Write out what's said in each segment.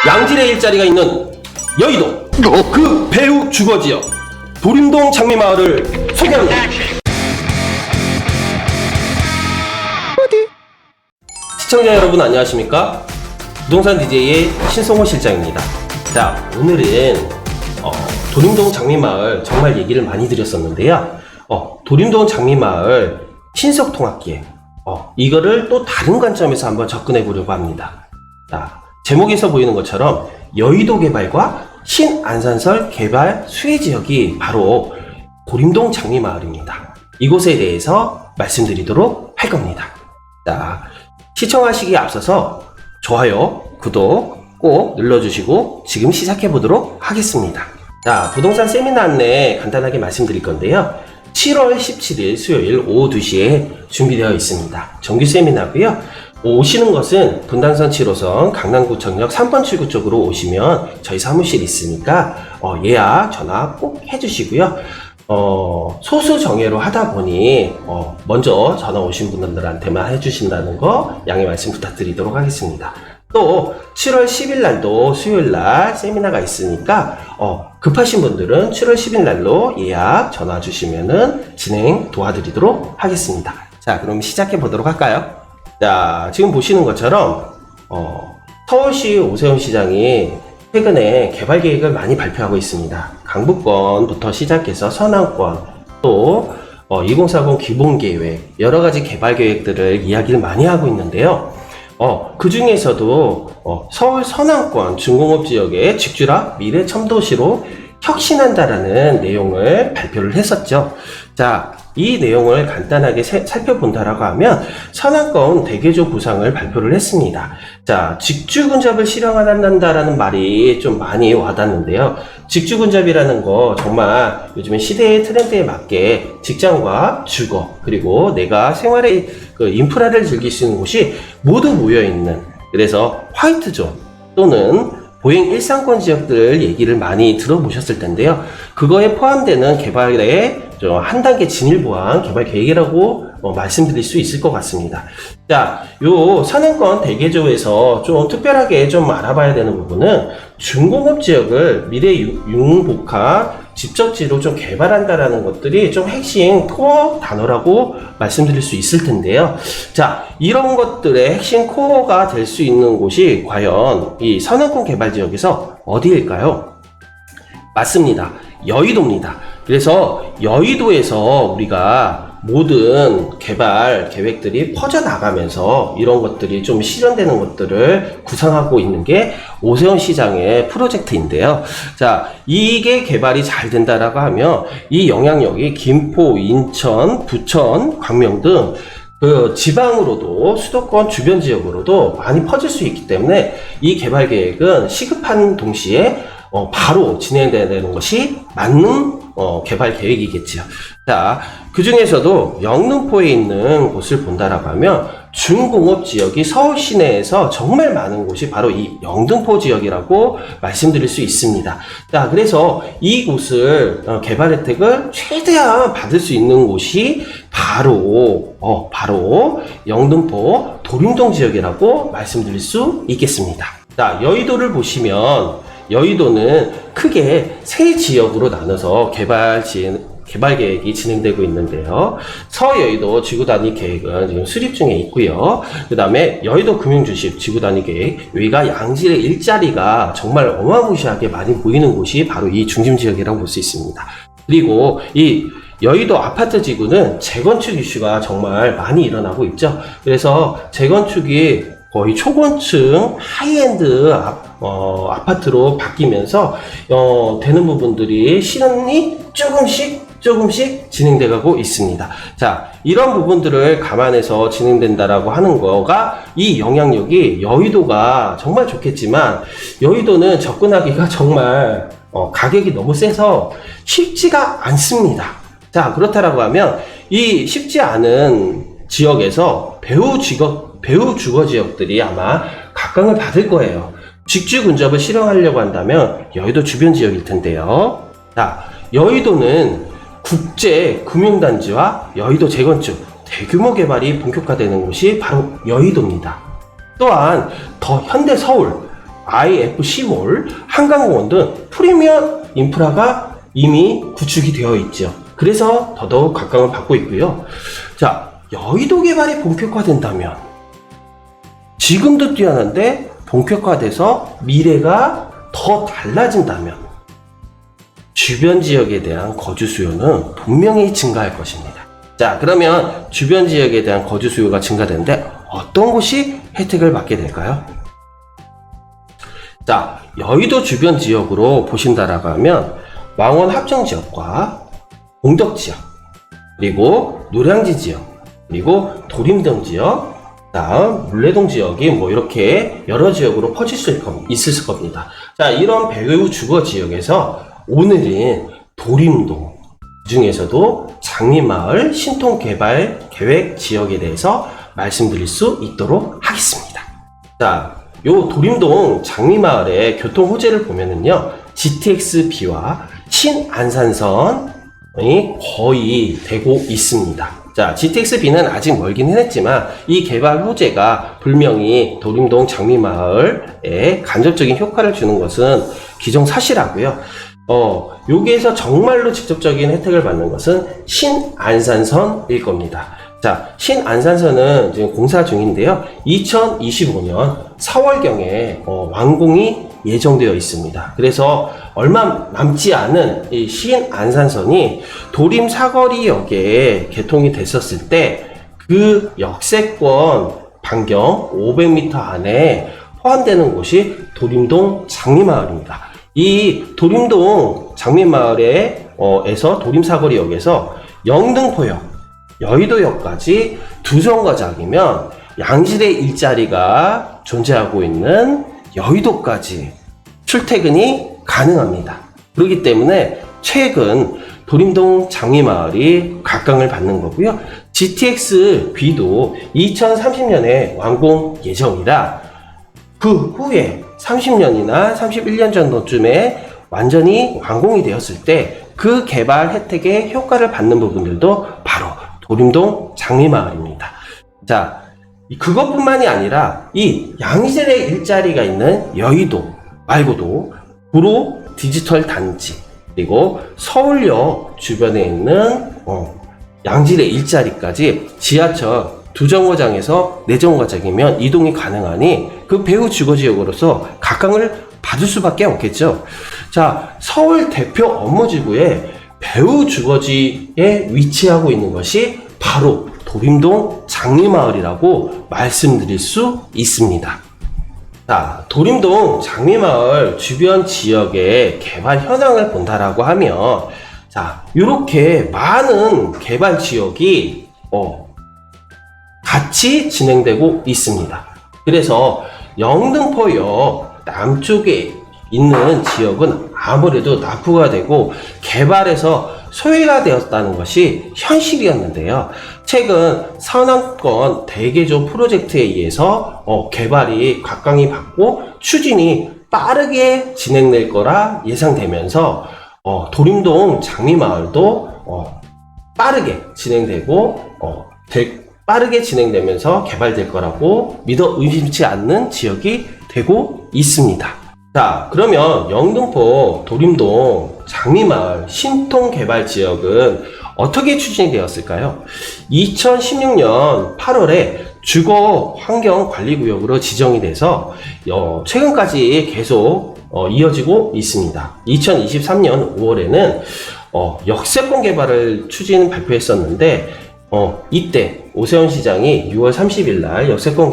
양질의 일자리가 있는 여의도 그 배후 주거지역 도림동 장미마을을 소개합니다. 시청자 여러분 안녕하십니까? 부동산 DJ의 신성호 실장입니다. 자, 오늘은 도림동 장미마을 정말 얘기를 많이 드렸었는데요. 도림동 장미마을 신속통합기획 이거를 또 다른 관점에서 한번 접근해 보려고 합니다. 자, 제목에서 보이는 것처럼 여의도 개발과 신안산설 개발 수혜지역이 바로 도림동 장미마을입니다. 이곳에 대해서 말씀드리도록 할 겁니다. 자, 시청하시기에 앞서서 좋아요, 구독 꼭 눌러주시고 지금 시작해 보도록 하겠습니다. 자, 부동산 세미나 안내 간단하게 말씀드릴 건데요. 7월 17일 수요일 오후 2시에 준비되어 있습니다. 정규 세미나고요. 오시는 것은 분당선 7호선 강남구청역 3번 출구 쪽으로 오시면 저희 사무실 있으니까 예약 전화 꼭 해주시고요. 소수 정예로 하다 보니 먼저 전화 오신 분들한테만 해주신다는 거 양해 말씀 부탁드리도록 하겠습니다. 또 7월 10일 날도 수요일 날 세미나가 있으니까 급하신 분들은 7월 10일 날로 예약 전화 주시면은 진행 도와드리도록 하겠습니다. 자, 그럼 시작해 보도록 할까요? 자, 지금 보시는 것처럼 서울시 오세훈 시장이 최근에 개발 계획을 많이 발표하고 있습니다. 강북권부터 시작해서 서남권, 또 2040 기본계획, 여러 가지 개발 계획들을 이야기를 많이 하고 있는데요. 그 중에서도 서울 서남권 중공업 지역의 직주락 미래 첨도시로 혁신한다라는 내용을 발표를 했었죠. 자, 이 내용을 간단하게 살펴본다라고 하면 서남권 대개조 구상을 발표를 했습니다. 자, 직주근접을 실현한다라는 말이 좀 많이 와닿는데요. 직주근접이라는 거 정말 요즘에 시대의 트렌드에 맞게 직장과 주거 그리고 내가 생활의 그 인프라를 즐길 수 있는 곳이 모두 모여있는, 그래서 화이트존 또는 보행 일상권 지역들 얘기를 많이 들어보셨을 텐데요. 그거에 포함되는 개발의 한 단계 진일보한 개발 계획이라고 말씀드릴 수 있을 것 같습니다. 자, 요 산행권 대개조에서 좀 특별하게 좀 알아봐야 되는 부분은 중공업 지역을 미래 융복합 집적지로 좀 개발한다라는 것들이 좀 핵심 코어 단어라고 말씀드릴 수 있을 텐데요. 자, 이런 것들의 핵심 코어가 될 수 있는 곳이 과연 이 산행권 개발 지역에서 어디일까요? 맞습니다. 여의도입니다. 그래서 여의도에서 우리가 모든 개발 계획들이 퍼져나가면서 이런 것들이 좀 실현되는 것들을 구상하고 있는 게 오세훈 시장의 프로젝트인데요. 자, 이게 개발이 잘 된다라고 하면 이 영향력이 김포, 인천, 부천, 광명 등 그 지방으로도 수도권 주변 지역으로도 많이 퍼질 수 있기 때문에 이 개발 계획은 시급한 동시에 바로 진행되는 것이 맞는 개발 계획이겠죠. 자, 그 중에서도 영등포에 있는 곳을 본다라고 하면 중공업 지역이 서울 시내에서 정말 많은 곳이 바로 이 영등포 지역이라고 말씀드릴 수 있습니다. 자, 그래서 이곳을 개발 혜택을 최대한 받을 수 있는 곳이 바로 영등포 도림동 지역이라고 말씀드릴 수 있겠습니다. 자, 여의도를 보시면 여의도는 크게 세 지역으로 나눠서 개발 계획이 진행되고 있는데요. 서여의도 지구단위 계획은 지금 수립 중에 있고요. 그 다음에 여의도 금융주식 지구단위 계획, 여기가 양질의 일자리가 정말 어마무시하게 많이 보이는 곳이 바로 이 중심지역이라고 볼 수 있습니다. 그리고 이 여의도 아파트 지구는 재건축 이슈가 정말 많이 일어나고 있죠. 그래서 재건축이 거의 초고층 하이엔드 아파트로 바뀌면서 되는 부분들이 실현이 조금씩 진행되고 있습니다. 자, 이런 부분들을 감안해서 진행된다라고 하는 거가 이 영향력이 여의도가 정말 좋겠지만 여의도는 접근하기가 정말 가격이 너무 세서 쉽지가 않습니다. 자, 그렇다라고 하면 이 쉽지 않은 지역에서 배후 주거 지역들이 아마 각광을 받을 거예요. 직주 근접을 실현하려고 한다면 여의도 주변 지역일 텐데요. 자, 여의도는 국제 금융단지와 여의도 재건축, 대규모 개발이 본격화되는 곳이 바로 여의도입니다. 또한 더 현대 서울, IFC몰, 한강공원 등 프리미엄 인프라가 이미 구축이 되어 있죠. 그래서 더더욱 각광을 받고 있고요. 자, 여의도 개발이 본격화된다면, 지금도 뛰어난데 본격화돼서 미래가 더 달라진다면 주변 지역에 대한 거주 수요는 분명히 증가할 것입니다. 자, 그러면 주변 지역에 대한 거주 수요가 증가되는데 어떤 곳이 혜택을 받게 될까요? 자, 여의도 주변 지역으로 보신다라고 하면 왕원 합정 지역과 공덕 지역, 그리고 노량진 지역, 그리고 도림동 지역, 다음 물레동 지역이 뭐 이렇게 여러 지역으로 퍼질 수 있을 겁니다. 자, 이런 배후 주거 지역에서 오늘은 도림동 중에서도 장미마을 신통개발 계획 지역에 대해서 말씀드릴 수 있도록 하겠습니다. 자, 요 도림동 장미마을의 교통 호재를 보면은요, GTX-B와 신안산선이 거의 되고 있습니다. 자, GTX-B는 아직 멀긴 했지만 이 개발 호재가 분명히 도림동 장미마을에 간접적인 효과를 주는 것은 기정사실하고요. 여기에서 정말로 직접적인 혜택을 받는 것은 신안산선일 겁니다. 자, 신안산선은 지금 공사 중인데요. 2025년 4월경에 완공이 예정되어 있습니다. 그래서 얼마 남지 않은 이 신안산선이 도림 사거리역에 개통이 됐었을 때 그 역세권 반경 500m 안에 포함되는 곳이 도림동 장미마을입니다. 이 도림동 장미마을에서 도림사거리역에서 영등포역, 여의도역까지 두 정거장이면 양질의 일자리가 존재하고 있는 여의도까지 출퇴근이 가능합니다. 그렇기 때문에 최근 도림동 장미마을이 각광을 받는 거고요. GTX-B도 2030년에 완공 예정이라 그 후에 30년이나 31년 정도쯤에 완전히 완공이 되었을 때 그 개발 혜택의 효과를 받는 부분들도 바로 도림동 장미마을입니다. 자, 그것뿐만이 아니라 이 양질의 일자리가 있는 여의도 말고도 구로 디지털 단지, 그리고 서울역 주변에 있는 양질의 일자리까지 지하철 두 정거장에서 네 정거장이면 이동이 가능하니 그 배후 주거지역으로서 각광을 받을 수밖에 없겠죠. 자, 서울 대표 업무지구에 배후 주거지에 위치하고 있는 것이 바로 도림동 장미마을이라고 말씀드릴 수 있습니다. 자, 도림동 장미마을 주변 지역의 개발 현황을 본다라고 하면, 자, 이렇게 많은 개발 지역이 같이 진행되고 있습니다. 그래서 영등포역 남쪽에 있는 지역은 아무래도 납부가 되고 개발해서 소외가 되었다는 것이 현실이었는데요. 최근 산악권 대개조 프로젝트에 의해서 개발이 각광이 받고 추진이 빠르게 진행될 거라 예상되면서 도림동 장미마을도 빠르게 진행되면서 개발될 거라고 믿어 의심치 않는 지역이 되고 있습니다. 자, 그러면 영등포 도림동 장미마을 신통개발지역은 어떻게 추진이 되었을까요? 2016년 8월에 주거환경관리구역으로 지정이 돼서 최근까지 계속 이어지고 있습니다. 2023년 5월에는 역세권 개발을 추진 발표했었는데 이때 오세훈 시장이 6월 30일 날 역세권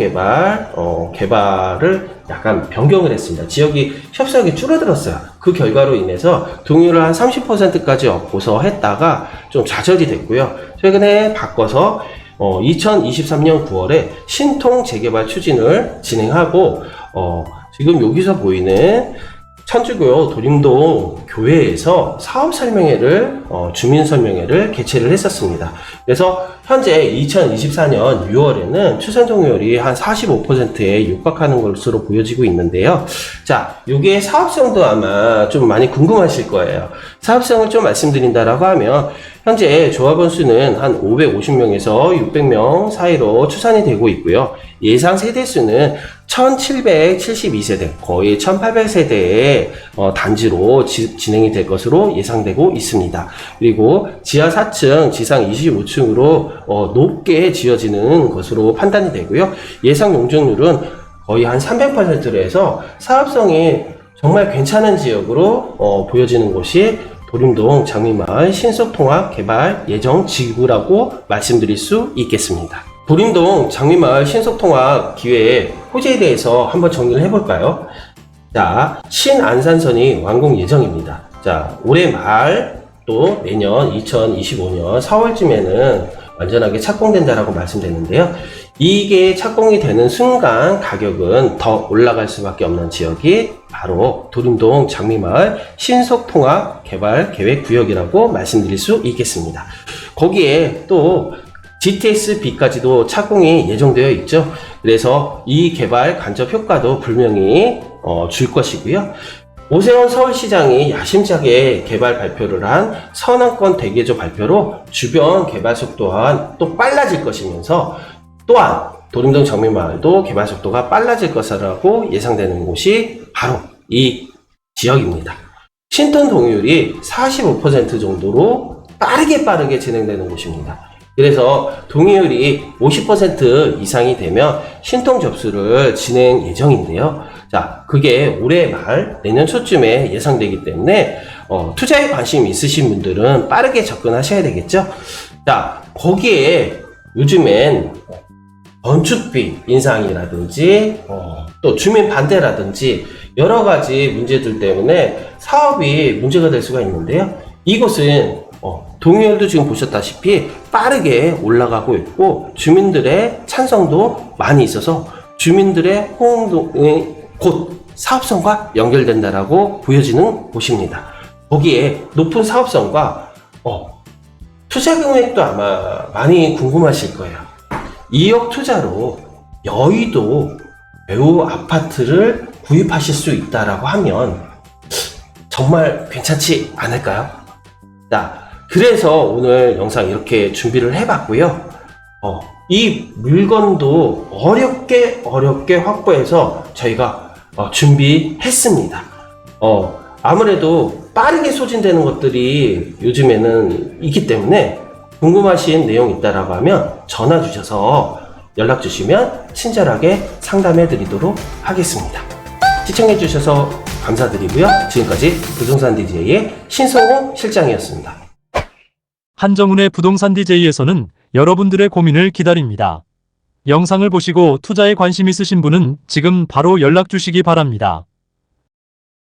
개발을 약간 변경을 했습니다. 지역이 협소하게 줄어들었어요. 그 결과로 인해서 동의를 한 30%까지 얻고서 했다가 좀 좌절이 됐고요. 최근에 바꿔서 2023년 9월에 신통 재개발 추진을 진행하고 지금 여기서 보이는 천주교 도림동 교회에서 사업설명회를 주민설명회를 개최를 했었습니다. 그래서 현재 2024년 6월에는 추선 종료율이 한 45%에 육박하는 것으로 보여지고 있는데요. 자, 요게 사업성도 아마 좀 많이 궁금하실 거예요. 사업성을 좀 말씀드린다라고 하면 현재 조합원 수는 한 550명에서 600명 사이로 추산이 되고 있고요. 예상 세대 수는 1772세대, 거의 1800세대의 단지로 진행이 될 것으로 예상되고 있습니다. 그리고 지하 4층, 지상 25층으로 높게 지어지는 것으로 판단이 되고요. 예상 용적률은 거의 한 300%로 해서 사업성이 정말 괜찮은 지역으로 보여지는 곳이 도림동 장미마을 신속통합 개발 예정 지구라고 말씀드릴 수 있겠습니다. 도림동 장미마을 신속통합 기획 호재에 대해서 한번 정리를 해볼까요? 자, 신안산선이 완공 예정입니다. 자, 올해 말 또 내년 2025년 4월쯤에는 완전하게 착공된다라고 말씀드렸는데요. 이게 착공이 되는 순간 가격은 더 올라갈 수밖에 없는 지역이 바로 도림동 장미마을 신속통합 개발 계획 구역이라고 말씀드릴 수 있겠습니다. 거기에 또 GTX-B까지도 착공이 예정되어 있죠. 그래서 이 개발 간접 효과도 분명히 줄 것이고요. 오세훈 서울시장이 야심차게 개발 발표를 한 선안권 대개조 발표로 주변 개발 속도 또한 또 빨라질 것이면서 또한 도림동 장미마을도 개발 속도가 빨라질 것이라고 예상되는 곳이 바로 이 지역입니다. 신ton 동의율이 45% 정도로 빠르게 진행되는 곳입니다. 그래서 동의율이 50% 이상이 되면 신통 접수를 진행 예정인데요. 자, 그게 올해 말 내년 초쯤에 예상되기 때문에 투자에 관심 있으신 분들은 빠르게 접근하셔야 되겠죠. 자, 거기에 요즘엔 건축비 인상이라든지 또 주민 반대라든지 여러 가지 문제들 때문에 사업이 문제가 될 수가 있는데요. 이곳은 동의율도 지금 보셨다시피 빠르게 올라가고 있고 주민들의 찬성도 많이 있어서 주민들의 호응이 곧 사업성과 연결된다라고 보여지는 곳입니다. 거기에 높은 사업성과 투자 금액도 아마 많이 궁금하실 거예요. 2억 투자로 여의도 매우 아파트를 구입하실 수 있다라고 하면 정말 괜찮지 않을까요? 자, 그래서 오늘 영상 이렇게 준비를 해봤고요. 이 물건도 어렵게 확보해서 저희가 준비했습니다. 아무래도 빠르게 소진되는 것들이 요즘에는 있기 때문에 궁금하신 내용 있다라고 하면 전화 주셔서 연락 주시면 친절하게 상담해 드리도록 하겠습니다. 시청해 주셔서 감사드리고요. 지금까지 부동산 DJ의 신성호 실장이었습니다. 한정훈의 부동산 DJ에서는 여러분들의 고민을 기다립니다. 영상을 보시고 투자에 관심 있으신 분은 지금 바로 연락 주시기 바랍니다.